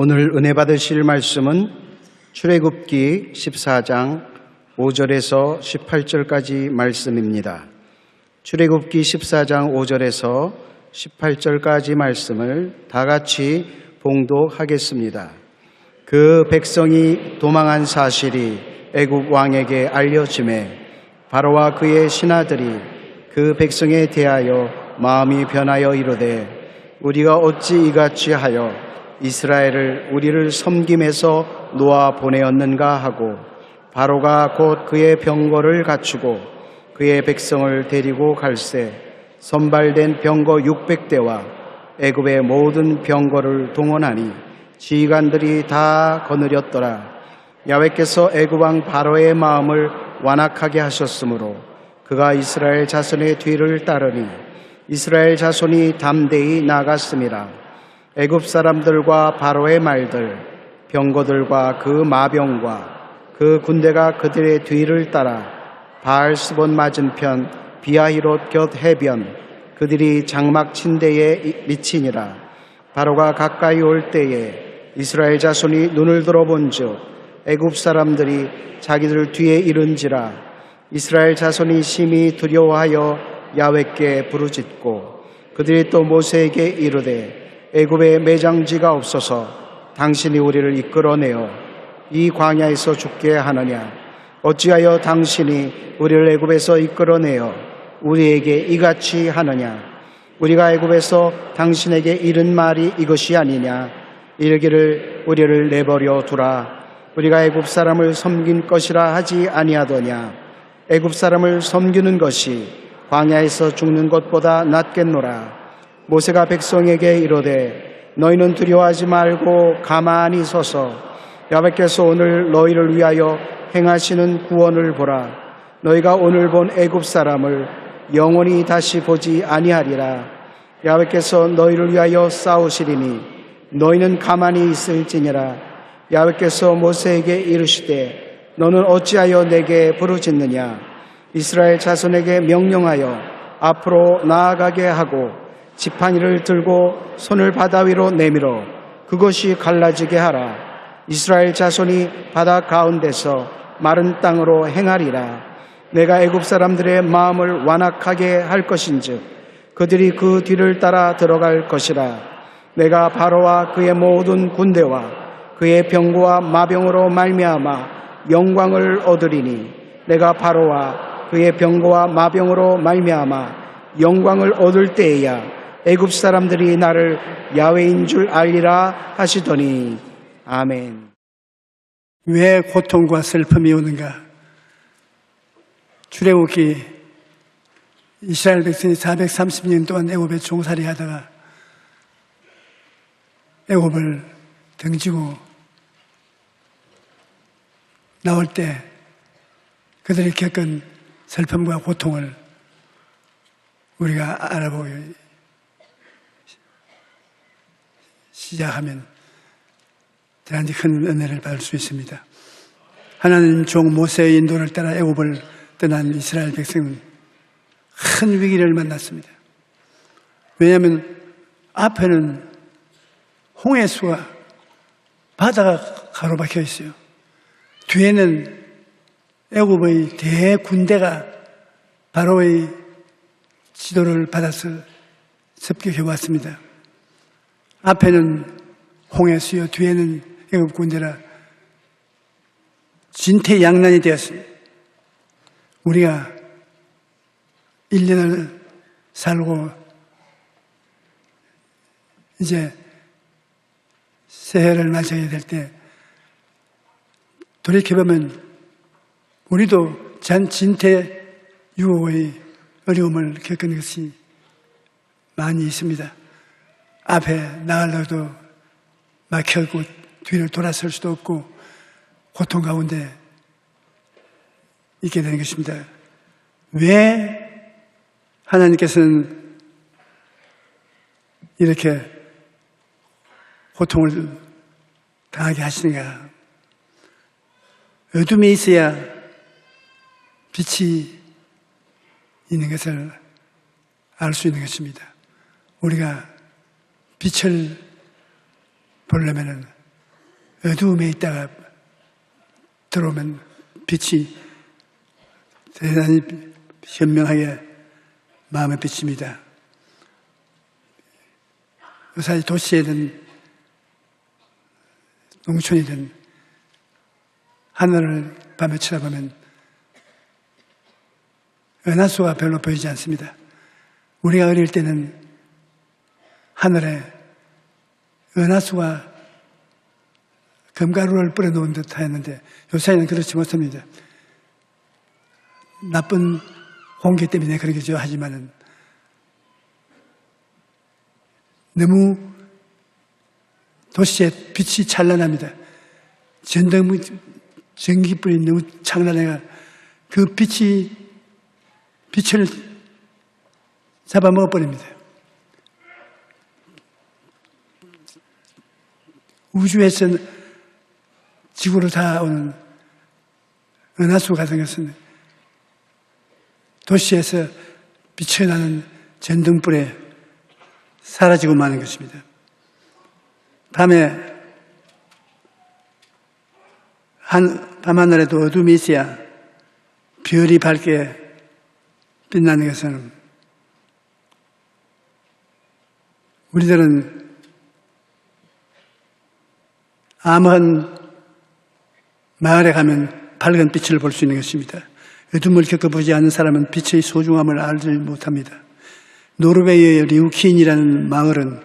오늘 은혜 받으실 말씀은 출애굽기 14장 5절에서 18절까지 말씀입니다. 출애굽기 14장 5절에서 18절까지 말씀을 다 같이 봉독하겠습니다. 그 백성이 도망한 사실이 애굽 왕에게 알려지매 바로와 그의 신하들이 그 백성에 대하여 마음이 변하여 이르되 우리가 어찌 이같이 하여 이스라엘을 우리를 섬김에서 놓아 보내었는가 하고 바로가 곧 그의 병거를 갖추고 그의 백성을 데리고 갈새 선발된 병거 600대와 애굽의 모든 병거를 동원하니 지휘관들이 다 거느렸더라. 야훼께서 애굽 왕 바로의 마음을 완악하게 하셨으므로 그가 이스라엘 자손의 뒤를 따르니 이스라엘 자손이 담대히 나갔음이라. 애굽 사람들과 바로의 말들, 병거들과 그 마병과 그 군대가 그들의 뒤를 따라 바알스본 맞은편 비아히롯 곁 해변 그들이 장막 침대에 미치니라. 바로가 가까이 올 때에 이스라엘 자손이 눈을 들어본즉 애굽 사람들이 자기들 뒤에 이른지라. 이스라엘 자손이 심히 두려워하여 야훼께 부르짖고 그들이 또 모세에게 이르되 애굽에 매장지가 없어서 당신이 우리를 이끌어내어 이 광야에서 죽게 하느냐. 어찌하여 당신이 우리를 애굽에서 이끌어내어 우리에게 이같이 하느냐. 우리가 애굽에서 당신에게 이른 말이 이것이 아니냐. 이르기를 우리를 내버려 두라. 우리가 애굽 사람을 섬긴 것이라 하지 아니하더냐. 애굽 사람을 섬기는 것이 광야에서 죽는 것보다 낫겠노라. 모세가 백성에게 이르되 너희는 두려워하지 말고 가만히 서서 야훼께서 오늘 너희를 위하여 행하시는 구원을 보라. 너희가 오늘 본 애굽 사람을 영원히 다시 보지 아니하리라. 야훼께서 너희를 위하여 싸우시리니 너희는 가만히 있을지니라. 야훼께서 모세에게 이르시되 너는 어찌하여 내게 부르짖느냐. 이스라엘 자손에게 명령하여 앞으로 나아가게 하고 지팡이를 들고 손을 바다 위로 내밀어 그것이 갈라지게 하라. 이스라엘 자손이 바다 가운데서 마른 땅으로 행하리라. 내가 애굽 사람들의 마음을 완악하게 할 것인즉 그들이 그 뒤를 따라 들어갈 것이라. 내가 바로와 그의 모든 군대와 그의 병거와 마병으로 말미암아 영광을 얻으리니 내가 바로와 그의 병거와 마병으로 말미암아 영광을 얻을 때에야 애굽 사람들이 나를 야훼인 줄 알리라 하시더니 아멘. 왜 고통과 슬픔이 오는가? 출애굽기 이스라엘 백성이 430년 동안 애굽에 종살이 하다가 애굽을 등지고 나올 때 그들이 겪은 슬픔과 고통을 우리가 알아보기 시작하면 대단히 큰 은혜를 받을 수 있습니다. 하나님 종 모세의 인도를 따라 애굽을 떠난 이스라엘 백성은 큰 위기를 만났습니다. 왜냐하면 앞에는 홍해수가 바다가 가로막혀 있어요. 뒤에는 애굽의 대군대가 바로의 지도를 받아서 습격해 왔습니다. 앞에는 홍해수요, 뒤에는 애굽 군대라 진퇴양난이 되었습니다. 우리가 1년을 살고 이제 새해를 맞이해야 될 때 돌이켜보면 우리도 진퇴유호의 어려움을 겪은 것이 많이 있습니다. 앞에 나가려도 막혀있고 뒤를 돌아설 수도 없고 고통 가운데 있게 되는 것입니다. 왜 하나님께서는 이렇게 고통을 당하게 하시는가? 어둠이 있어야 빛이 있는 것을 알 수 있는 것입니다. 우리가 빛을 보려면 어두움에 있다가 들어오면 빛이 대단히 현명하게 마음에 비칩니다. 사실 도시에든 농촌이든 하늘을 밤에 쳐다보면 은하수가 별로 보이지 않습니다. 우리가 어릴 때는 하늘에 은하수가 금가루를 뿌려놓은 듯 하였는데 요새는 그렇지 못합니다. 나쁜 공기 때문에 그러겠죠. 하지만은 너무 도시의 빛이 찬란합니다. 전기불이 너무 찬란해가 그 빛을 잡아먹어버립니다. 우주에서 지구로 닿아오는 은하수 같은 것은 도시에서 비쳐나는 전등불에 사라지고 마는 것입니다. 밤에 밤하늘에도 어둠이 있어야 별이 밝게 빛나는 것은 우리들은 아무한 마을에 가면 밝은 빛을 볼 수 있는 것입니다. 어둠을 겪어보지 않은 사람은 빛의 소중함을 알지 못합니다. 노르웨이의 리우킨이라는 마을은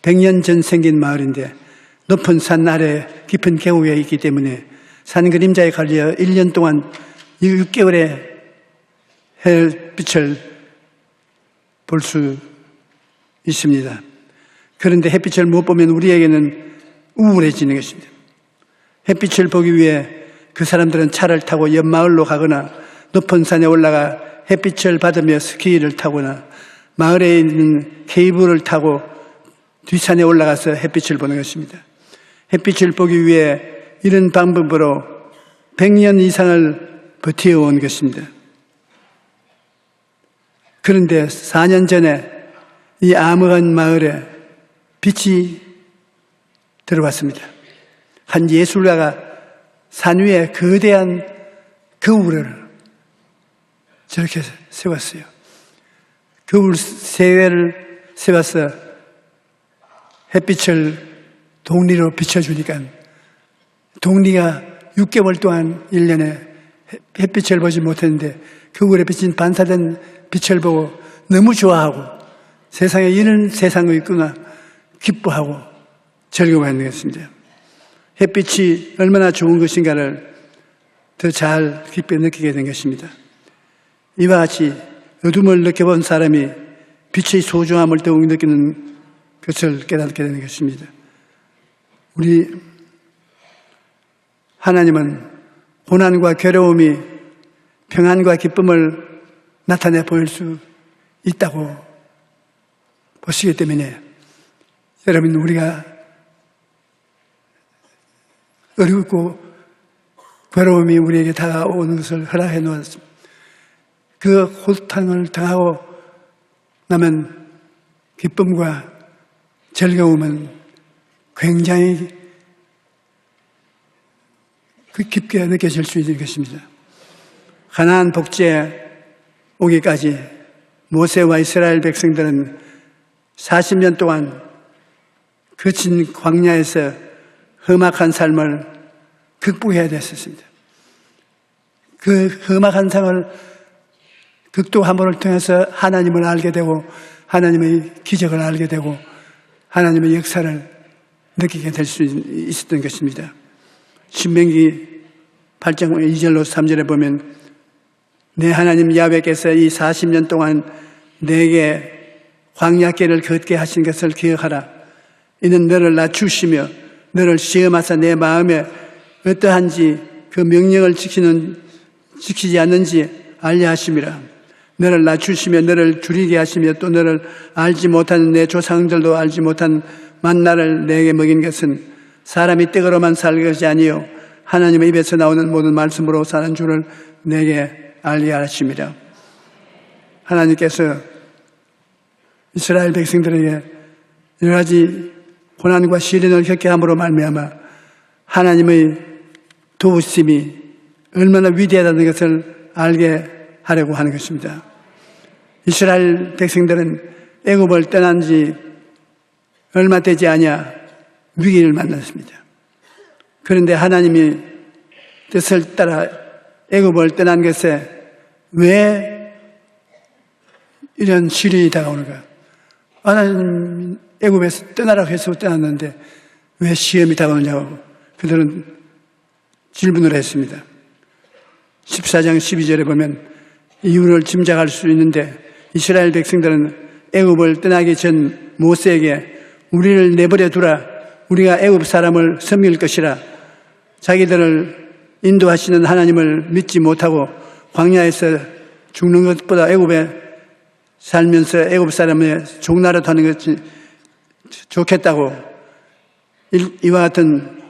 100년 전 생긴 마을인데 높은 산 아래 깊은 계곡에 있기 때문에 산 그림자에 걸려 1년 동안 6개월의 햇빛을 볼 수 있습니다. 그런데 햇빛을 못 보면 우리에게는 우울해지는 것입니다. 햇빛을 보기 위해 그 사람들은 차를 타고 옆 마을로 가거나 높은 산에 올라가 햇빛을 받으며 스키를 타거나 마을에 있는 케이블을 타고 뒷산에 올라가서 햇빛을 보는 것입니다. 햇빛을 보기 위해 이런 방법으로 100년 이상을 버텨온 것입니다. 그런데 4년 전에 이 암흑한 마을에 빛이 들어왔습니다. 한 예술가가 산 위에 거대한 거울을 저렇게 세웠어요. 거울 3개를 세워서 햇빛을 동리로 비춰주니까 동리가 6개월 동안 1년에 햇빛을 보지 못했는데 거울에 비친 반사된 빛을 보고 너무 좋아하고 세상에 이런 세상이 있구나 기뻐하고 즐거워하는 것입니다. 햇빛이 얼마나 좋은 것인가를 더 잘 깊이 느끼게 된 것입니다. 이와 같이 어둠을 느껴본 사람이 빛의 소중함을 더욱 느끼는 것을 깨닫게 되는 것입니다. 우리 하나님은 고난과 괴로움이 평안과 기쁨을 나타내 보일 수 있다고 보시기 때문에 여러분 우리가 어렵고 괴로움이 우리에게 다가오는 것을 허락해 놓았습니다. 그 고통을 당하고 나면 기쁨과 즐거움은 굉장히 깊게 느껴질 수 있는 것입니다. 가나안 복지에 오기까지 모세와 이스라엘 백성들은 40년 동안 거친 광야에서 험악한 삶을 극복해야 됐었습니다. 그 험악한 삶을 극복함을 통해서 하나님을 알게 되고 하나님의 기적을 알게 되고 하나님의 역사를 느끼게 될 수 있었던 것입니다. 신명기 8장 2절로 3절에 보면 내 하나님 야훼께서 이 40년 동안 내게 광야길을 걷게 하신 것을 기억하라. 이는 너를 낮추시며 너를 시험하사 내 마음에 어떠한지 그 명령을 지키지 않는지 알려 하심이라. 너를 낮추시며 너를 줄이게 하시며 또 너를 알지 못하는 내 조상들도 알지 못한 만나를 내게 먹인 것은 사람이 떡으로만 살 것이 아니요 하나님의 입에서 나오는 모든 말씀으로 사는 줄을 내게 알게 하심이라. 하나님께서 이스라엘 백성들에게 여러 가지 고난과 시련을 겪게 함으로 말미암아 하나님의 도우심이 얼마나 위대하다는 것을 알게 하려고 하는 것입니다. 이스라엘 백성들은 애굽을 떠난 지 얼마 되지 않아 위기를 만났습니다. 그런데 하나님이 뜻을 따라 애굽을 떠난 것에 왜 이런 시련이 다가오는가? 하나님 애굽에서 떠나라고 해서 떠났는데 왜 시험이 다가오냐고 그들은 질문을 했습니다. 14장 12절에 보면 이유를 짐작할 수 있는데 이스라엘 백성들은 애굽을 떠나기 전 모세에게 우리를 내버려 두라. 우리가 애굽 사람을 섬길 것이라. 자기들을 인도하시는 하나님을 믿지 못하고 광야에서 죽는 것보다 애굽에 살면서 애굽 사람의 종나라 하는 것이 좋겠다고 이와 같은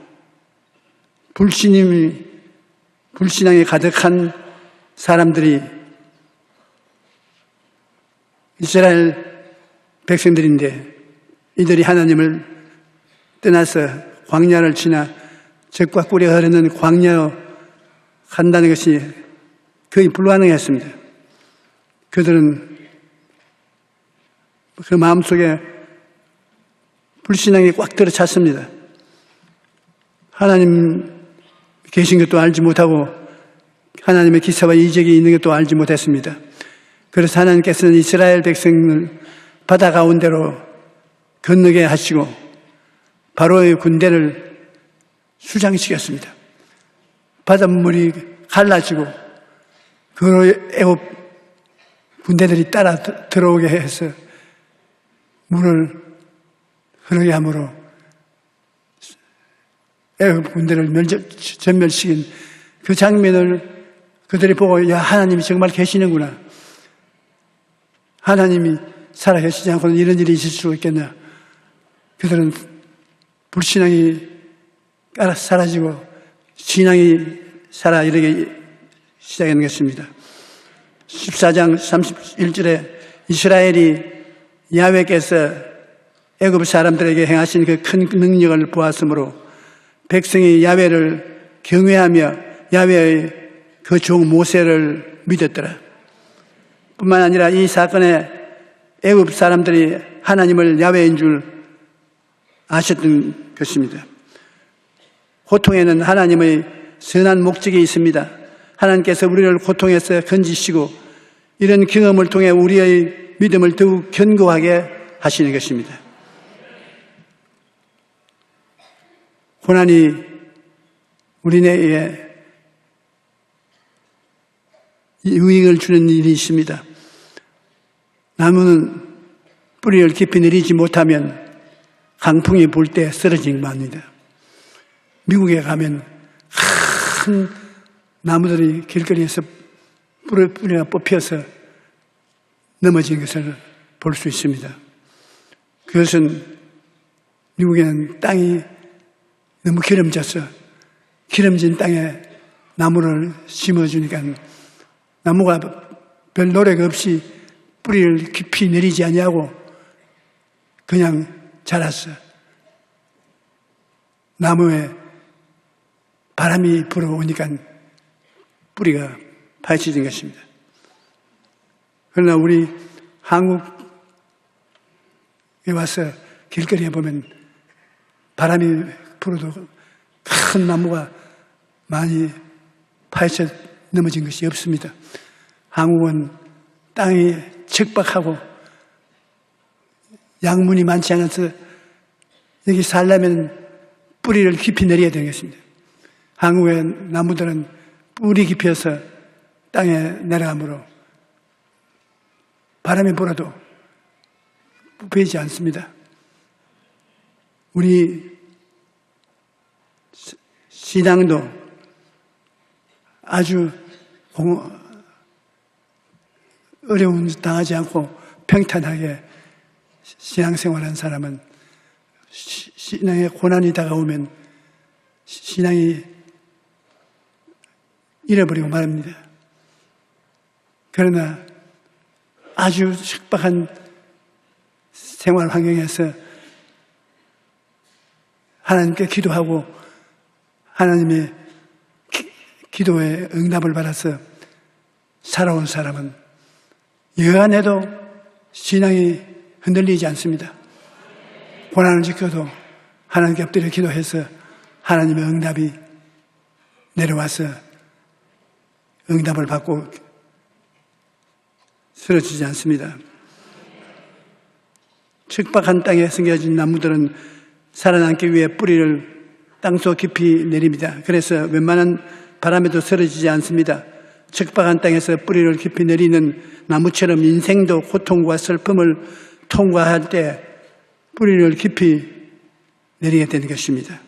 불신앙이 가득한 사람들이 이스라엘 백성들인데 이들이 하나님을 떠나서 광야를 지나 젖과 꿀이 흐르는 광야로 간다는 것이 거의 불가능했습니다. 그들은 그 마음속에 불신앙이 꽉 들어찼습니다. 하나님 계신 것도 알지 못하고 하나님의 기사와 이적이 있는 것도 알지 못했습니다. 그래서 하나님께서는 이스라엘 백성을 바다 가운데로 건너게 하시고 바로의 군대를 수장시켰습니다. 바닷물이 갈라지고 그 애굽 군대들이 따라 들어오게 해서 물을 흐르게 함으로 애굽 군대를 전멸시킨 그 장면을 그들이 보고 야 하나님이 정말 계시는구나. 하나님이 살아계시지 않고는 이런 일이 있을 수 있겠나. 그들은 불신앙이 사라지고 신앙이 살아 이르기 시작하는 것입니다. 14장 31절에 이스라엘이 야훼께서 애굽 사람들에게 행하신 그 큰 능력을 보았으므로 백성이 야훼를 경외하며 야훼의 그 종 모세를 믿었더라. 뿐만 아니라 이 사건에 애굽 사람들이 하나님을 야훼인 줄 아셨던 것입니다. 고통에는 하나님의 선한 목적이 있습니다. 하나님께서 우리를 고통에서 건지시고 이런 경험을 통해 우리의 믿음을 더욱 견고하게 하시는 것입니다. 고난이 우리네에 유익을 주는 일이 있습니다. 나무는 뿌리를 깊이 내리지 못하면 강풍이 불 때 쓰러지기 맙니다. 미국에 가면 큰 나무들이 길거리에서 뿌리가 뽑혀서 넘어진 것을 볼 수 있습니다. 그것은 미국에는 땅이 너무 기름져서 기름진 땅에 나무를 심어주니까 나무가 별 노력 없이 뿌리를 깊이 내리지 아니하고 그냥 자랐어. 나무에 바람이 불어오니까 뿌리가 파헤쳐진 것입니다. 그러나 우리 한국에 와서 길거리에 보면 바람이 불어도 큰 나무가 많이 파헤쳐 넘어진 것이 없습니다. 한국은 땅이 척박하고 양문이 많지 않아서 여기 살려면 뿌리를 깊이 내려야 되는 것입니다. 한국의 나무들은 뿌리 깊이에서 땅에 내려가므로 바람이 불어도 뽑히지 않습니다. 우리 신앙도 아주 어려움 당하지 않고 평탄하게 신앙생활하는 사람은 신앙에 고난이 다가오면 신앙이 잃어버리고 말합니다. 그러나 아주 척박한 생활 환경에서 하나님께 기도하고 하나님의 기도에 응답을 받아서 살아온 사람은 여간해도 신앙이 흔들리지 않습니다. 고난을 지켜도 하나님께 엎드려 기도해서 하나님의 응답이 내려와서 응답을 받고 쓰러지지 않습니다. 척박한 땅에 숨겨진 나무들은 살아남기 위해 뿌리를 땅속 깊이 내립니다. 그래서 웬만한 바람에도 쓰러지지 않습니다. 척박한 땅에서 뿌리를 깊이 내리는 나무처럼 인생도 고통과 슬픔을 통과할 때 뿌리를 깊이 내리게 되는 것입니다.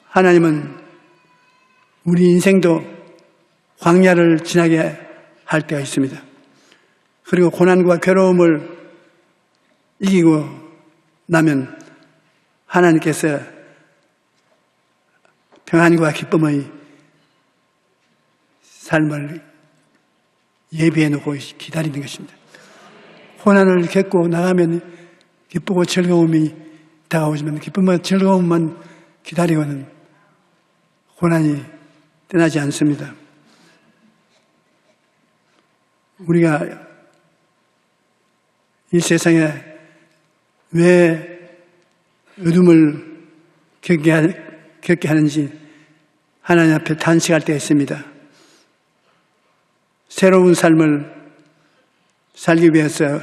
하나님은 우리 인생도 광야를 지나게 할 때가 있습니다. 그리고 고난과 괴로움을 이기고 나면 하나님께서 평안과 기쁨의 삶을 예비해 놓고 기다리는 것입니다. 고난을 겪고 나가면 기쁘고 즐거움이 다가오지만 기쁨과 즐거움만 기다리고는 고난이 떠나지 않습니다. 우리가 이 세상에 왜 어둠을 겪게 하는지 하나님 앞에 탄식할 때가 있습니다. 새로운 삶을 살기 위해서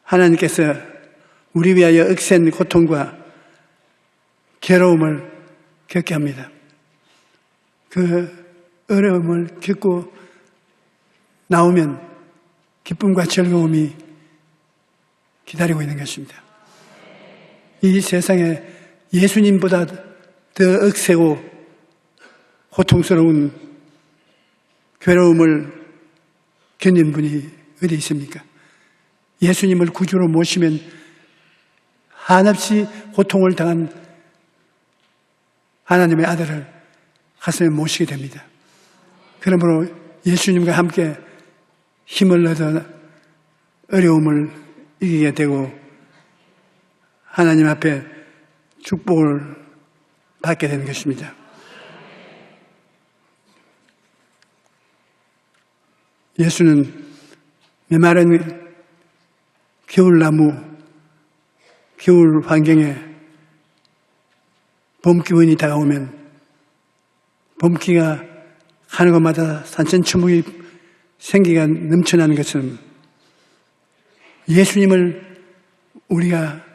하나님께서 우리 위하여 억센 고통과 괴로움을 겪게 합니다. 그 어려움을 겪고 나오면 기쁨과 즐거움이 기다리고 있는 것입니다. 이 세상에 예수님보다 더 억세고 고통스러운 괴로움을 견딘 분이 어디 있습니까? 예수님을 구주로 모시면 한없이 고통을 당한 하나님의 아들을 가슴에 모시게 됩니다. 그러므로 예수님과 함께 힘을 얻어 어려움을 이기게 되고 하나님 앞에 축복을 받게 되는 것입니다. 예수는 메마른 겨울나무, 겨울 환경에 봄 기운이 다가오면 봄기가 가는 곳마다 산천초목이 생기가 넘쳐나는 것처럼 예수님을 우리가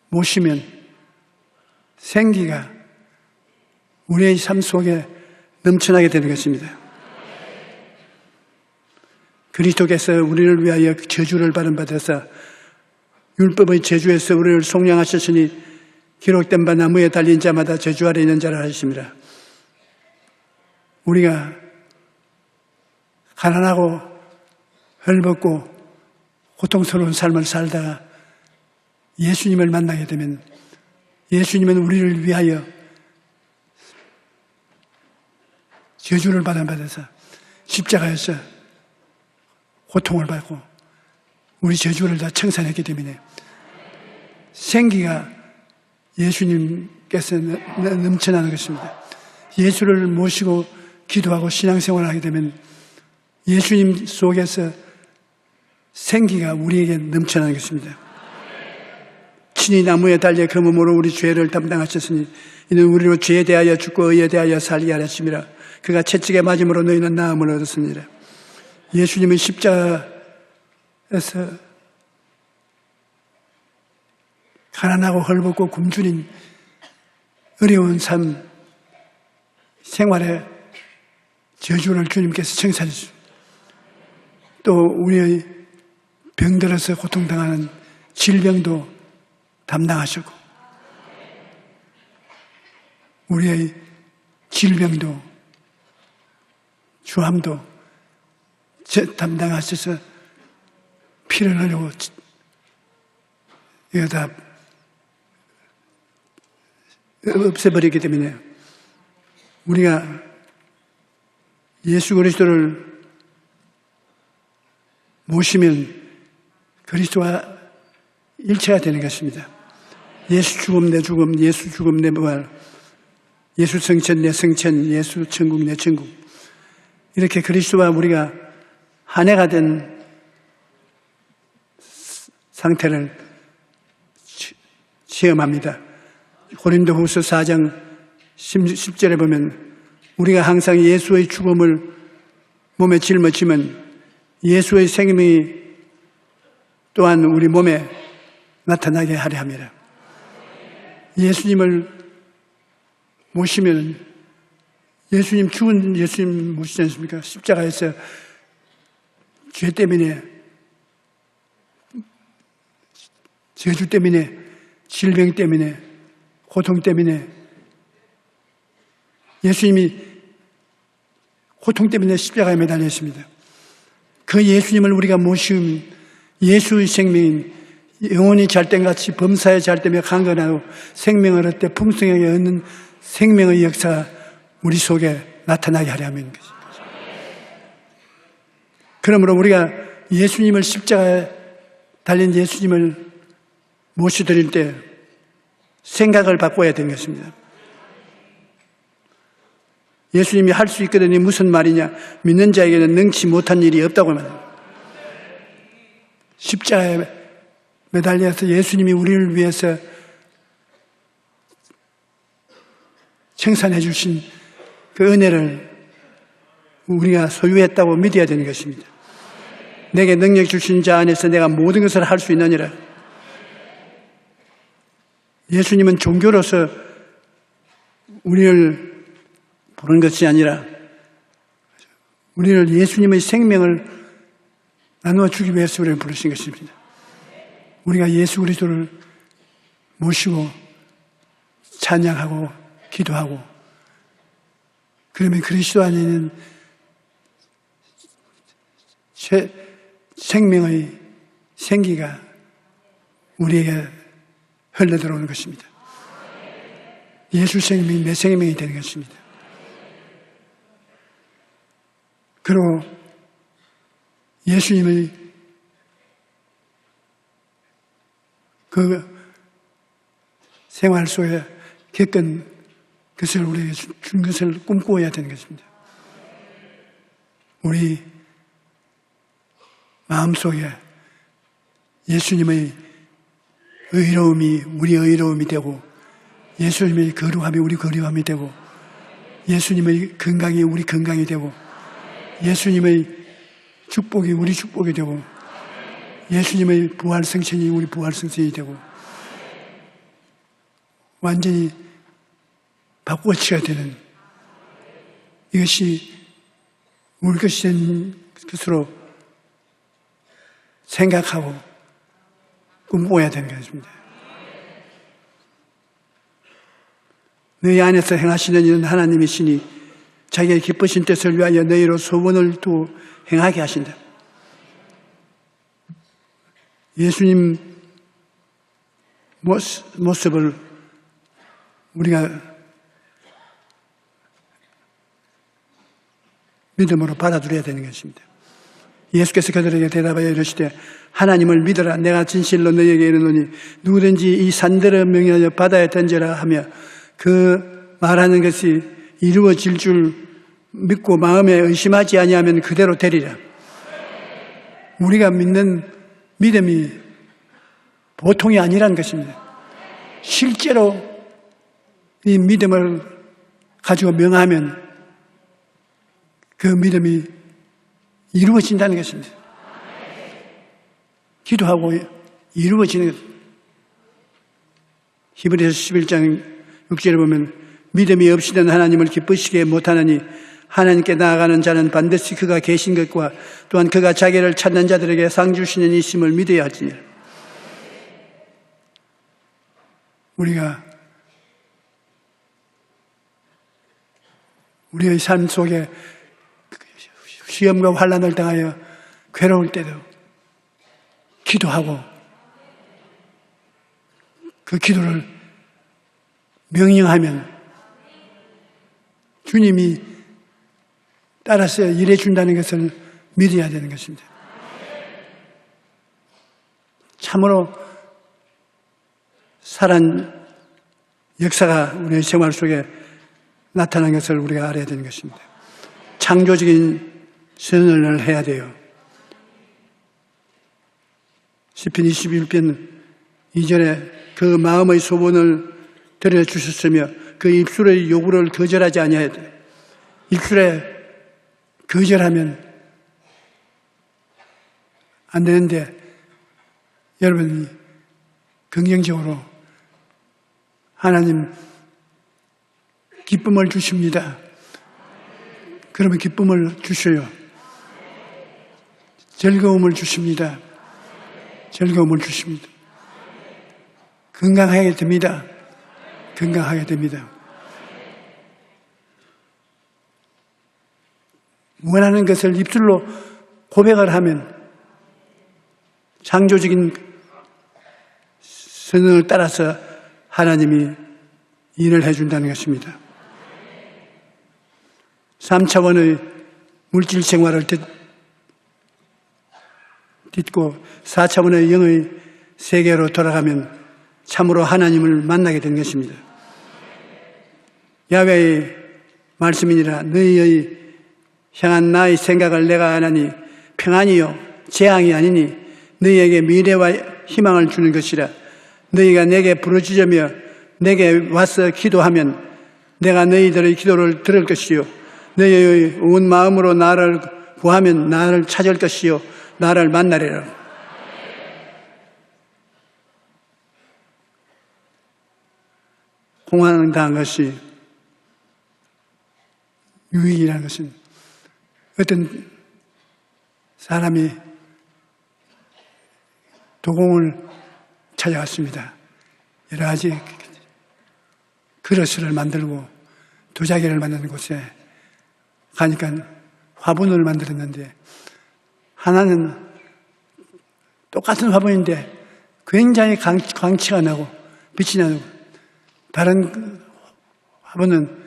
모시면 생기가 우리의 삶 속에 넘쳐나게 되는 것입니다. 그리스도께서 우리를 위하여 저주를 받은 바 되사 율법의 저주에서 우리를 속량하셨으니 기록된 바 나무에 달린 자마다 저주 아래 있는 자라 하십니다. 우리가 가난하고 헐벗고 고통스러운 삶을 살다가 예수님을 만나게 되면 예수님은 우리를 위하여 저주를 받은 바 되사 십자가에서 고통을 받고 우리 저주를 다 청산했기 때문에 생기가 예수님께서 넘쳐나는 것입니다. 예수를 모시고 기도하고 신앙생활을 하게 되면 예수님 속에서 생기가 우리에게 넘쳐나는 것입니다. 친히 나무에 달려 그 몸으로 우리 죄를 담당하셨으니 이는 우리로 죄에 대하여 죽고 의에 대하여 살게 하셨습니다. 그가 채찍에 맞음으로 너희는 나음을 얻었습니다. 예수님은 십자가에서 가난하고 헐벗고 굶주린 어려운 삶 생활에 저주를 주님께서 청산해 주십니다. 또 우리의 병들어서 고통당하는 질병도 담당하셨고 우리의 질병도 주함도 담당하셔서 피를 흘리고 이거 다 없애버리기 때문에 우리가 예수 그리스도를 모시면 그리스도와 일체가 되는 것입니다. 예수 죽음 내 죽음, 예수 죽음 내 부활, 예수 성천 내 성천, 예수 천국 내 천국. 이렇게 그리스도와 우리가 한 해가 된 상태를 체험합니다. 고린도후서 4장 10절에 보면 우리가 항상 예수의 죽음을 몸에 짊어지면 예수의 생명이 또한 우리 몸에 나타나게 하려 합니다. 예수님을 모시면 예수님 죽은 예수님 모시지 않습니까? 십자가에서 죄 때문에 저주 때문에 질병 때문에 고통 때문에 예수님이 고통 때문에 십자가에 매달렸습니다. 그 예수님을 우리가 모시면 예수의 생명인 영혼이 잘됨같이 범사에 잘되며 강건하고 생명을 얻되 풍성하게 얻는 생명의 역사가 우리 속에 나타나게 하려 하는 것입니다. 그러므로 우리가 예수님을 십자가에 달린 예수님을 모셔드릴 때 생각을 바꿔야 되는 것입니다. 예수님이 할 수 있거든요. 무슨 말이냐? 믿는 자에게는 능치 못한 일이 없다고 말합니다. 십자가에 매달려서 예수님이 우리를 위해서 청산해 주신 그 은혜를 우리가 소유했다고 믿어야 되는 것입니다. 내게 능력 주신 자 안에서 내가 모든 것을 할 수 있느니라. 예수님은 종교로서 우리를 부른 것이 아니라 우리를 예수님의 생명을 나누어 주기 위해서 우리를 부르신 것입니다. 우리가 예수 그리스도를 모시고 찬양하고 기도하고 그러면 그리스도 안에 있는 생명의 생기가 우리에게 흘러들어오는 것입니다. 예수 생명이 내 생명이 되는 것입니다. 그리고 예수님의 그 생활 속에 겪은 것을 우리에게 준 것을 꿈꾸어야 되는 것입니다. 우리 마음속에 예수님의 의로움이 우리 의로움이 되고 예수님의 거룩함이 우리 거룩함이 되고 예수님의 건강이 우리 건강이 되고 예수님의 축복이 우리 축복이 되고 예수님의 부활성천이 우리 부활성천이 되고 완전히 바꾸어치가 되는 이것이 우리 것이 된 것으로 생각하고 꿈꿔야 되는 것입니다. 너희 안에서 행하시는 일은 하나님이시니 자기의 기쁘신 뜻을 위하여 너희로 소원을 두어 행하게 하신다. 예수님 모습을 우리가 믿음으로 받아들여야 되는 것입니다. 예수께서 그들에게 대답하여 이르시되 하나님을 믿어라. 내가 진실로 너희에게 이르노니 누구든지 이 산들을 명하여 바다에 던져라 하며 그 말하는 것이 이루어질 줄 믿고 마음에 의심하지 아니하면 그대로 되리라. 우리가 믿는 믿음이 보통이 아니라는 것입니다. 실제로 이 믿음을 가지고 명하면 그 믿음이 이루어진다는 것입니다. 기도하고 이루어지는 것. 히브리서 11장 6절에 보면 믿음이 없이는 하나님을 기쁘시게 못하느니 하나님께 나아가는 자는 반드시 그가 계신 것과 또한 그가 자기를 찾는 자들에게 상 주시는 이심을 믿어야 할지니라. 우리가 우리의 삶 속에 시험과 환난을 당하여 괴로울 때도 기도하고 그 기도를 명령하면 주님이 따라서 일해 준다는 것을 믿어야 되는 것입니다. 참으로 살한 역사가 우리의 생활 속에 나타난 것을 우리가 알아야 되는 것입니다. 창조적인 선언을 해야 돼요. 시편 21편 2절에 그 마음의 소원을 들려주셨으며 그 입술의 요구를 거절하지 아니하였다. 입술에 거절하면 안 되는데 여러분이 긍정적으로 하나님 기쁨을 주십니다. 그러면 기쁨을 주셔요. 즐거움을 주십니다. 즐거움을 주십니다. 건강하게 됩니다. 건강하게 됩니다. 원하는 것을 입술로 고백을 하면 창조적인 선언을 따라서 하나님이 일을 해준다는 것입니다. 3차원의 물질 생활을 딛고 4차원의 영의 세계로 돌아가면 참으로 하나님을 만나게 된 것입니다. 야훼의 말씀이니라 너희의 향한 나의 생각을 내가 아나니 평안이요 재앙이 아니니 너희에게 미래와 희망을 주는 것이라. 너희가 내게 부르짖으며 내게 와서 기도하면 내가 너희들의 기도를 들을 것이요 너희의 온 마음으로 나를 구하면 나를 찾을 것이요 나를 만나리라. 공황당한 것이 유익이라는 것은 어떤 사람이 도공을 찾아갔습니다. 여러 가지 그릇을 만들고 도자기를 만드는 곳에 가니까 화분을 만들었는데 하나는 똑같은 화분인데 굉장히 광치가 나고 빛이 나고 다른 화분은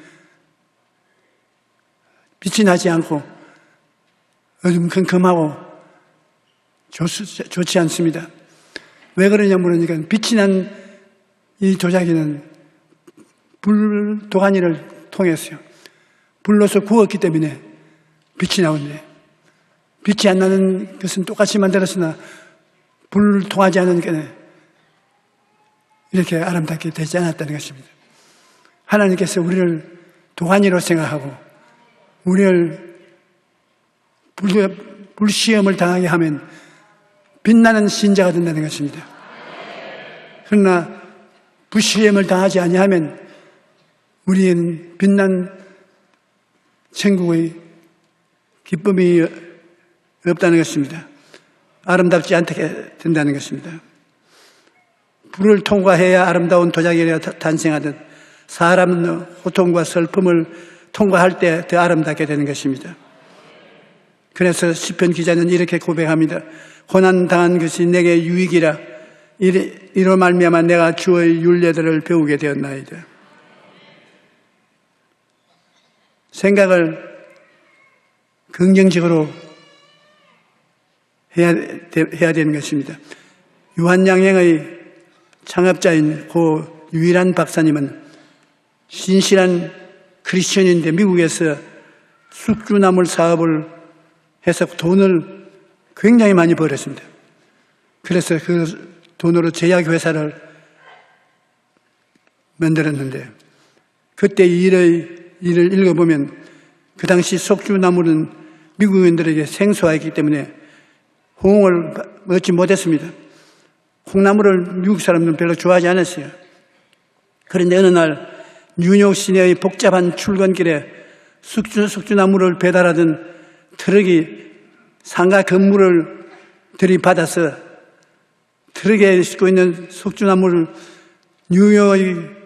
빛이 나지 않고 어둠컴컴하고 좋지 않습니다. 왜 그러냐 물으니까 빛이 난 이 도자기는 불도가니를 통해서요. 불로서 구웠기 때문에 빛이 나오는데 빛이 안 나는 것은 똑같이 만들었으나 불 통하지 않으니까 이렇게 아름답게 되지 않았다는 것입니다. 하나님께서 우리를 도가니로 생각하고 우리를 불시험을 당하게 하면 빛나는 신자가 된다는 것입니다. 그러나 불시험을 당하지 아니하면 우리는 빛난 천국의 기쁨이 없다는 것입니다. 아름답지 않게 된다는 것입니다. 불을 통과해야 아름다운 도자기가 탄생하듯 사람은 고통과 슬픔을 통과할 때 더 아름답게 되는 것입니다. 그래서 시편 기자는 이렇게 고백합니다. 고난당한 것이 내게 유익이라. 이로 말미암아 내가 주의 율례들을 배우게 되었나이다. 생각을 긍정적으로 해야 되는 것입니다. 유한양행의 창업자인 고 유일한 박사님은 신실한 크리스천인데 미국에서 숙주나물 사업을 해서 돈을 굉장히 많이 벌었습니다. 그래서 그 돈으로 제약회사를 만들었는데 그때 일을 읽어보면 그 당시 숙주나물은 미국인들에게 생소하기 때문에 호응을 얻지 못했습니다. 콩나물을 미국 사람들은 별로 좋아하지 않았어요. 그런데 어느 날 뉴욕 시내의 복잡한 출근길에 숙주나물을 배달하던 트럭이 상가 건물을 들이받아서 트럭에 싣고 있는 숙주나물을 뉴욕의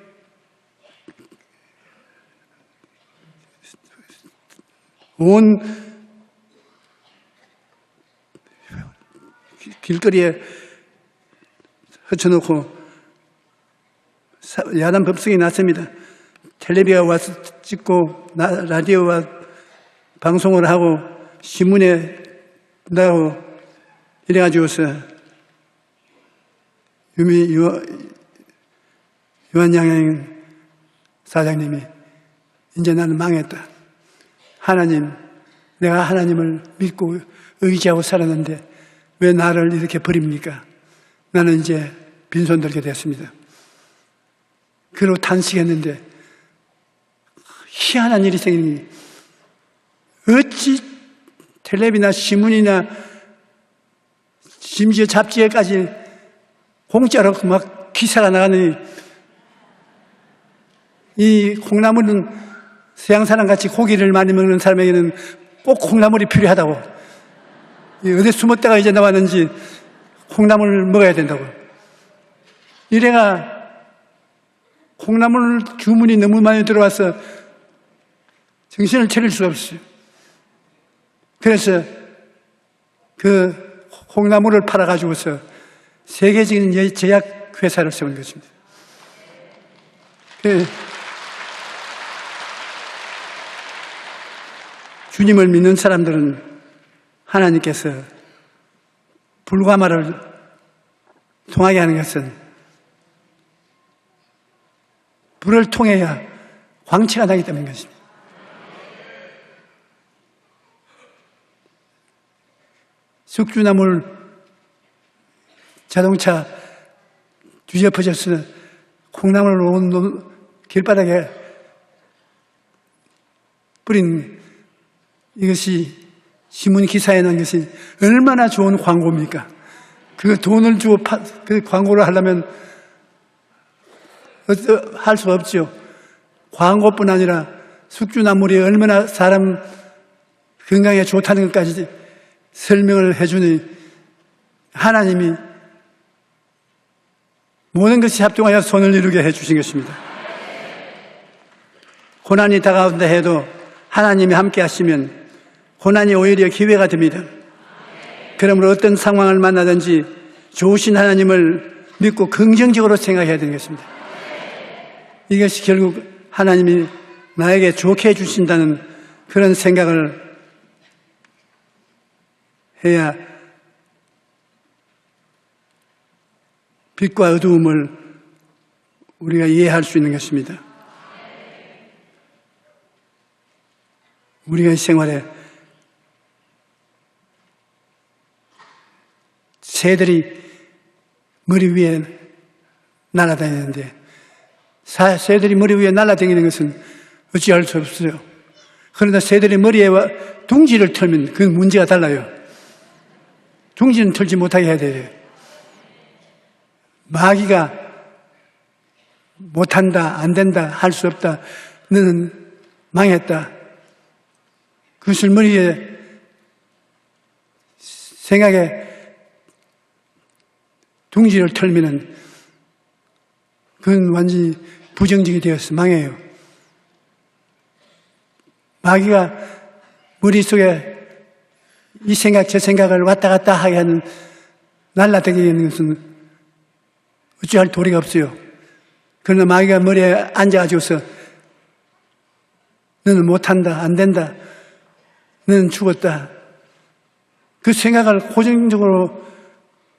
온 길거리에 흩어놓고 야단 법석이 났습니다. 텔레비가 와서 찍고 라디오와 방송을 하고 신문에 나가고 이래가지고서 유한양행 사장님이 이제 나는 망했다. 하나님, 내가 하나님을 믿고 의지하고 살았는데 왜 나를 이렇게 버립니까? 나는 이제 빈손 들게 됐습니다. 그러고 탄식했는데 희한한 일이 생기니 어찌 텔레비나 신문이나 심지어 잡지에까지 공짜로 막 기사가 나가니 이 콩나물은 서양 사람같이 고기를 많이 먹는 사람에게는 꼭 콩나물이 필요하다고, 어디 숨었다가 이제 나왔는지 콩나물을 먹어야 된다고. 이래가 콩나물 주문이 너무 많이 들어와서 정신을 차릴 수가 없어요. 그래서 그 콩나물을 팔아가지고서 세계적인 제약 회사를 세운 것입니다. 주님을 믿는 사람들은 하나님께서 불과말을 통하게 하는 것은 불을 통해야 광채가 나기 때문인 것입니다. 숙주나물 자동차 뒤엎어져서 콩나물을 온 길바닥에 뿌린 이것이 신문 기사에 난 것이 얼마나 좋은 광고입니까? 그 돈을 주고 그 광고를 하려면 할 수 없죠. 광고뿐 아니라 숙주나물이 얼마나 사람 건강에 좋다는 것까지 설명을 해주니 하나님이 모든 것이 합동하여 손을 이루게 해주신 것입니다. 고난이 다가온다 해도 하나님이 함께 하시면 고난이 오히려 기회가 됩니다. 그러므로 어떤 상황을 만나든지 좋으신 하나님을 믿고 긍정적으로 생각해야 되는 것입니다. 이것이 결국 하나님이 나에게 좋게 해주신다는 그런 생각을 해야 빛과 어두움을 우리가 이해할 수 있는 것입니다. 우리가 이 생활에 새들이 머리 위에 날아다니는데 새들이 머리 위에 날아다니는 것은 어찌할 수 없어요. 그러나 새들이 머리에 둥지를 털면 그 문제가 달라요. 둥지는 털지 못하게 해야 돼요. 마귀가 못한다, 안 된다, 할 수 없다, 너는 망했다. 그것을 머리에 생각에 둥지를 털면은 그건 완전히 부정적이 되어서 망해요. 마귀가 머릿속에 이 생각 저 생각을 왔다 갔다 하게 하는 날라다니는 것은 어찌할 도리가 없어요. 그러나 마귀가 머리에 앉아가지고서 너는 못한다, 안 된다, 너는 죽었다, 그 생각을 고정적으로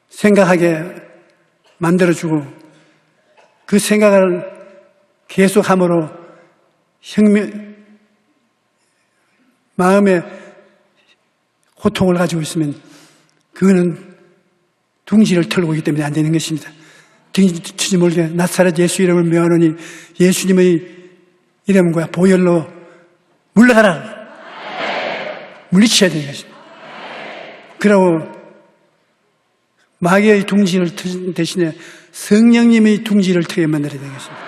생각하게 만들어주고 그 생각을 계속함으로 마음에 고통을 가지고 있으면 그거는 둥지를 털고 있기 때문에 안 되는 것입니다. 둥지 모르게 나사렛 예수 이름을 명하노니 예수님의 이름과 보혈로 물러가라. 물리쳐야 되는 것입니다. 그러고 마귀의 둥지를 트는 대신에 성령님의 둥지를 트게 만들어야 되는 것입니다.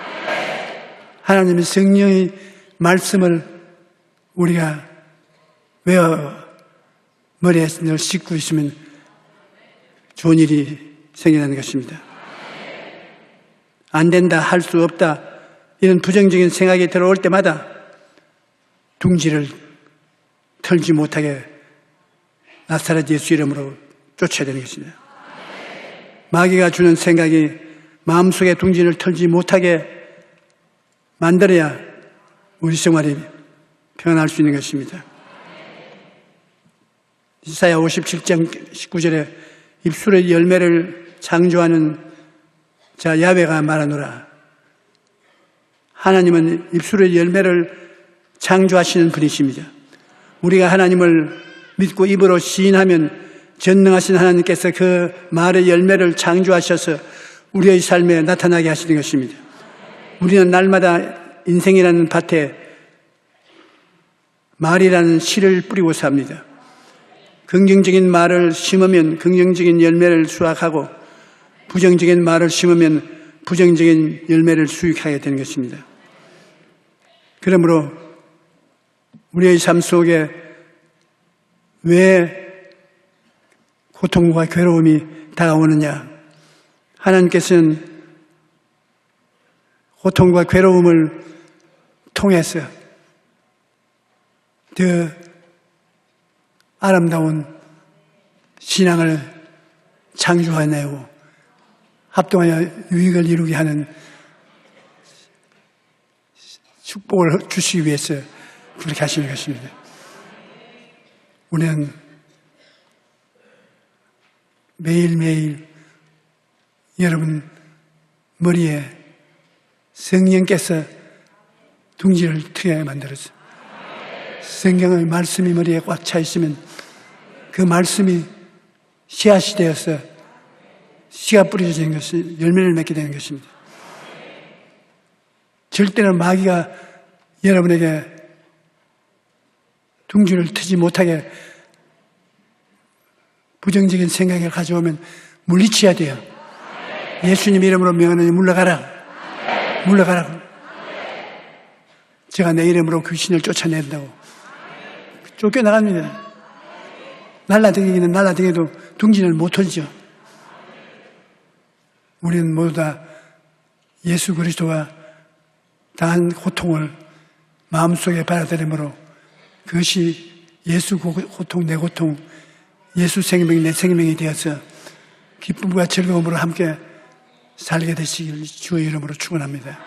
하나님의 성령의 말씀을 우리가 외워 머리에 늘 씻고 있으면 좋은 일이 생겨나는 것입니다. 안 된다, 할 수 없다, 이런 부정적인 생각이 들어올 때마다 둥지를 털지 못하게 나사렛 예수 이름으로 쫓아야 되는 것입니다. 마귀가 주는 생각이 마음속에 둥지를 털지 못하게 만들어야 우리 생활이 평안할 수 있는 것입니다. 이사야 57장 19절에 입술의 열매를 창조하는 자 야훼가 말하노라. 하나님은 입술의 열매를 창조하시는 분이십니다. 우리가 하나님을 믿고 입으로 시인하면 전능하신 하나님께서 그 말의 열매를 창조하셔서 우리의 삶에 나타나게 하시는 것입니다. 우리는 날마다 인생이라는 밭에 말이라는 씨를 뿌리고 삽니다. 긍정적인 말을 심으면 긍정적인 열매를 수확하고 부정적인 말을 심으면 부정적인 열매를 수확하게 되는 것입니다. 그러므로 우리의 삶 속에 왜 고통과 괴로움이 다가오느냐? 하나님께서는 고통과 괴로움을 통해서 더 아름다운 신앙을 창조해내고 합동하여 유익을 이루게 하는 축복을 주시기 위해서 그렇게 하시는 것입니다. 우리는 매일매일 여러분 머리에 성령께서 둥지를 트게 만들어서 성경의 말씀이 머리에 꽉 차 있으면 그 말씀이 씨앗이 되어서 씨가 뿌려지는 것이 열매를 맺게 되는 것입니다. 절대로 마귀가 여러분에게 둥지를 트지 못하게 부정적인 생각을 가져오면 물리쳐야 돼요. 예수님 이름으로 명하노니 물러가라. 물러가라. 제가 내 이름으로 귀신을 쫓아낸다고. 쫓겨나갑니다. 날라다니기는 날라다니도 둥지를 못 털죠. 우리는 모두 다 예수 그리스도가 당한 고통을 마음속에 받아들이므로 그것이 예수 고통, 내 고통, 예수 생명, 내 생명이 되어서 기쁨과 즐거움으로 함께 살게 되시길 주의 이름으로 축원합니다.